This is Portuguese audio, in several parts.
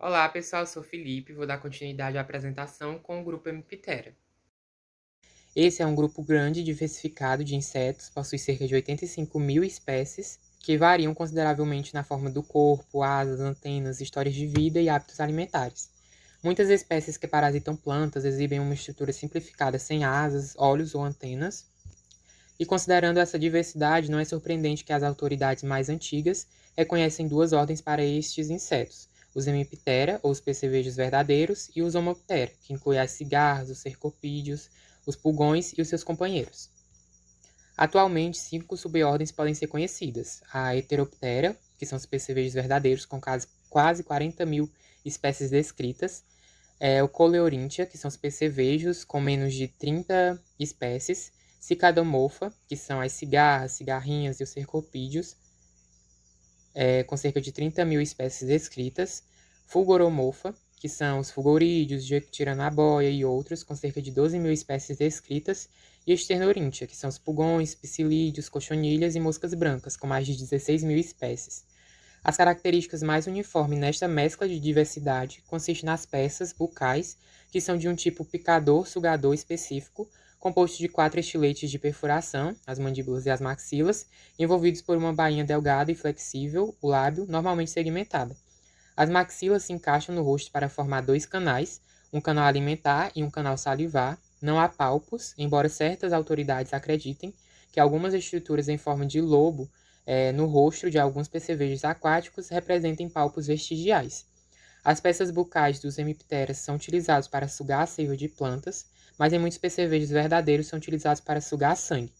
Olá, pessoal, sou Felipe, vou dar continuidade à apresentação com o grupo Hemiptera. Esse é um grupo grande e diversificado de insetos, possui cerca de 85 mil espécies, que variam consideravelmente na forma do corpo, asas, antenas, histórias de vida e hábitos alimentares. Muitas espécies que parasitam plantas exibem uma estrutura simplificada sem asas, olhos ou antenas, e considerando essa diversidade, não é surpreendente que as autoridades mais antigas reconhecem duas ordens para estes insetos: os Hemiptera, ou os percevejos verdadeiros, e os Homoptera, que inclui as cigarras, os cercopídeos, os pulgões e os seus companheiros. Atualmente, 5 subordens podem ser conhecidas: a Heteroptera, que são os percevejos verdadeiros, com quase 40 mil espécies descritas, o Coleorhynchia, que são os percevejos com menos de 30 espécies, Cicadomorpha, que são as cigarras, cigarrinhas e os cercopídeos, com cerca de 30 mil espécies descritas, Fulgoromorpha, que são os fulgorídeos, Jequitiranaboia e outros, com cerca de 12 mil espécies descritas, e Sternorhynchia, que são os pulgões, psilídeos, cochonilhas e moscas brancas, com mais de 16 mil espécies. As características mais uniformes nesta mescla de diversidade consistem nas peças bucais, que são de um tipo picador-sugador específico, composto de 4 estiletes de perfuração, as mandíbulas e as maxilas, envolvidos por uma bainha delgada e flexível, o lábio, normalmente segmentada. As maxilas se encaixam no rosto para formar 2 canais, um canal alimentar e um canal salivar. Não há palpos, embora certas autoridades acreditem que algumas estruturas em forma de lobo no rosto de alguns percevejos aquáticos representem palpos vestigiais. As peças bucais dos hemipteras são utilizadas para sugar a seiva de plantas, mas em muitos percevejos verdadeiros são utilizados para sugar sangue.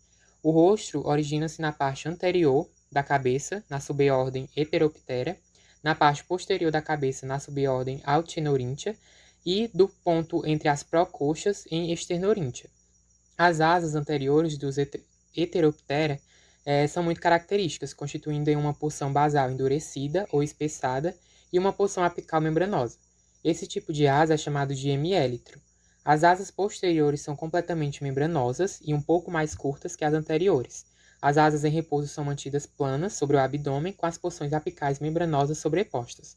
O rosto origina-se na parte anterior da cabeça, na subordem Heteroptera, na parte posterior da cabeça, na subordem Alctenorhynchia, e do ponto entre as pró-coxas em Sternorhynchia. As asas anteriores dos Heteroptera são muito características, constituindo em uma porção basal endurecida ou espessada e uma porção apical membranosa. Esse tipo de asa é chamado de hemiélitro. As asas posteriores são completamente membranosas e um pouco mais curtas que as anteriores. As asas em repouso são mantidas planas sobre o abdômen, com as porções apicais membranosas sobrepostas.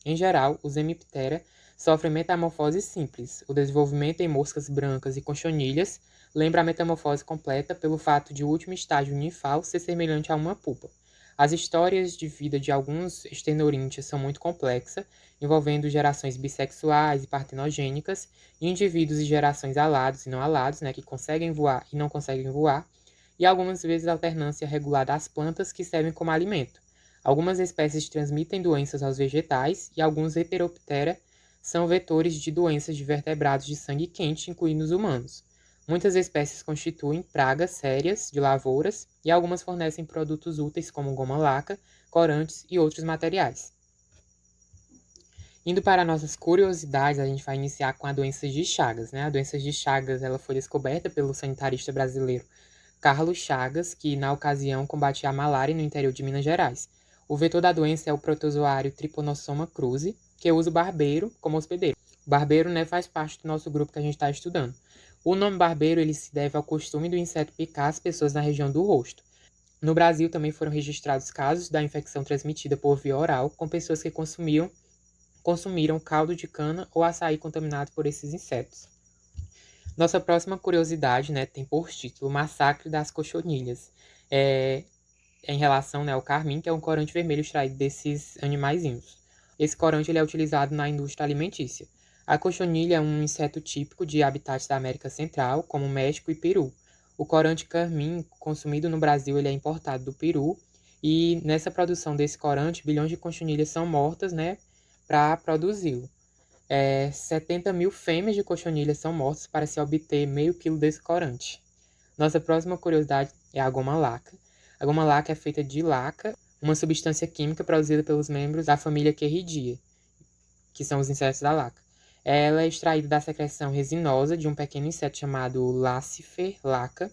Em geral, os hemiptera sofrem metamorfose simples. O desenvolvimento em moscas brancas e cochonilhas lembra a metamorfose completa pelo fato de o último estágio ninfal ser semelhante a uma pupa. As histórias de vida de alguns Sternorhynchias são muito complexas, envolvendo gerações bissexuais e partenogênicas, indivíduos e gerações alados e não alados, né, que conseguem voar e não conseguem voar, e algumas vezes alternância regular das plantas que servem como alimento. Algumas espécies transmitem doenças aos vegetais e alguns Heteroptera são vetores de doenças de vertebrados de sangue quente, incluindo os humanos. Muitas espécies constituem pragas sérias de lavouras e algumas fornecem produtos úteis como goma laca, corantes e outros materiais. Indo para nossas curiosidades, a gente vai iniciar com a doença de Chagas, né? A doença de Chagas, ela foi descoberta pelo sanitarista brasileiro Carlos Chagas, que na ocasião combatia a malária no interior de Minas Gerais. O vetor da doença é o protozoário Trypanosoma cruzi, que usa o barbeiro como hospedeiro. O barbeiro, né, faz parte do nosso grupo que a gente está estudando. O nome barbeiro ele se deve ao costume do inseto picar as pessoas na região do rosto. No Brasil também foram registrados casos da infecção transmitida por via oral com pessoas que consumiram caldo de cana ou açaí contaminado por esses insetos. Nossa próxima curiosidade, né, tem por título Massacre das Cochonilhas. Em relação, né, ao carmim, que é um corante vermelho extraído desses animaizinhos. Esse corante ele é utilizado na indústria alimentícia. A cochonilha é um inseto típico de habitats da América Central, como México e Peru. O corante carmim consumido no Brasil ele é importado do Peru e nessa produção desse corante, bilhões de cochonilhas são mortas, né, para produzi-lo. 70 mil fêmeas de cochonilha são mortas para se obter meio quilo desse corante. Nossa próxima curiosidade é a goma laca. A goma laca é feita de laca, uma substância química produzida pelos membros da família Querridae, que são os insetos da laca. Ela é extraída da secreção resinosa de um pequeno inseto chamado Laccifer laca.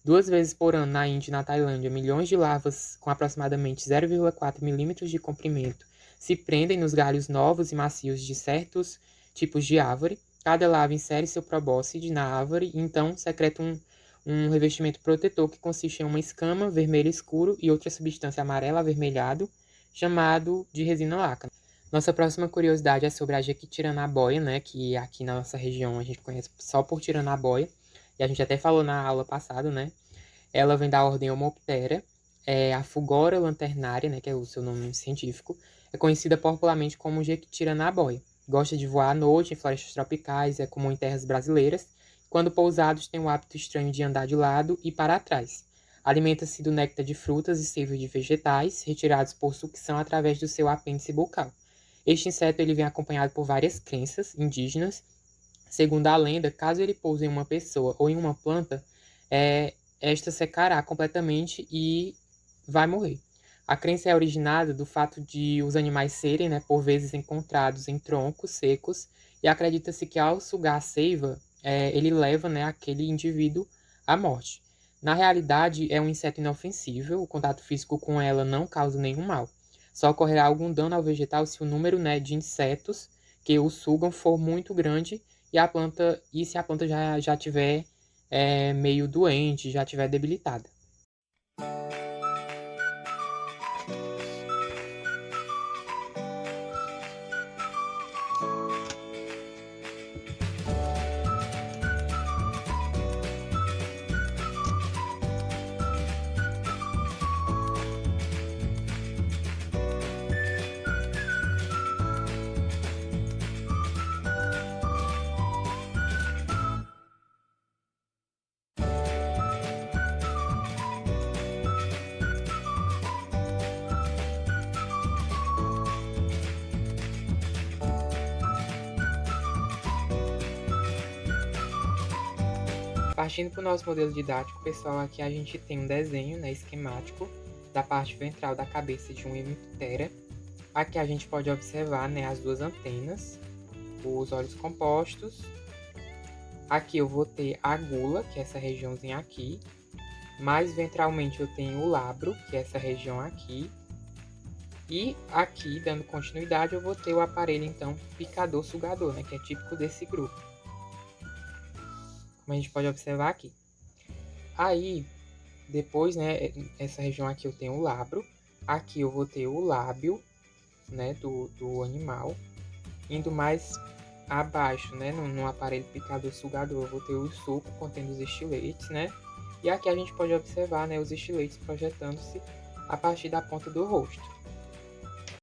2 vezes por ano na Índia e na Tailândia, milhões de larvas com aproximadamente 0,4 milímetros de comprimento se prendem nos galhos novos e macios de certos tipos de árvore. Cada larva insere seu probóscide na árvore e então secreta um revestimento protetor que consiste em uma escama vermelho escuro e outra substância amarela avermelhado, chamado de resina laca. Nossa próxima curiosidade é sobre a jequitiranaboia, né, que aqui na nossa região a gente conhece só por tiranaboia, e a gente até falou na aula passada, né? Ela vem da ordem Homoptera, a Fugora lanternária, né, que é o seu nome científico, é conhecida popularmente como jequitiranaboia. Gosta de voar à noite em florestas tropicais, é comum em terras brasileiras. Quando pousados, tem o hábito estranho de andar de lado e para trás. Alimenta-se do néctar de frutas e seiva de vegetais, retirados por sucção através do seu apêndice bucal. Este inseto ele vem acompanhado por várias crenças indígenas. Segundo a lenda, caso ele pouse em uma pessoa ou em uma planta, esta secará completamente e vai morrer. A crença é originada do fato de os animais serem, né, por vezes encontrados em troncos secos, e acredita-se que ao sugar a seiva, ele leva, né, aquele indivíduo à morte. Na realidade, é um inseto inofensível, o contato físico com ela não causa nenhum mal. Só ocorrerá algum dano ao vegetal se o número, né, de insetos que o sugam for muito grande e se a planta já tiver meio doente, já tiver debilitada. Partindo para o nosso modelo didático, pessoal, aqui a gente tem um desenho, né, esquemático da parte ventral da cabeça de um hemiptera. Aqui a gente pode observar, né, as duas antenas, os olhos compostos. Aqui eu vou ter a gula, que é essa regiãozinha aqui. Mais ventralmente eu tenho o labro, que é essa região aqui. E aqui, dando continuidade, eu vou ter o aparelho, então, picador-sugador, né, que é típico desse grupo. Como a gente pode observar aqui. Aí, depois, né, essa região aqui eu tenho o labro. Aqui eu vou ter o lábio, né, do animal. Indo mais abaixo, né, no aparelho picador-sugador, eu vou ter o suco contendo os estiletes, né. E aqui a gente pode observar, né, os estiletes projetando-se a partir da ponta do rosto.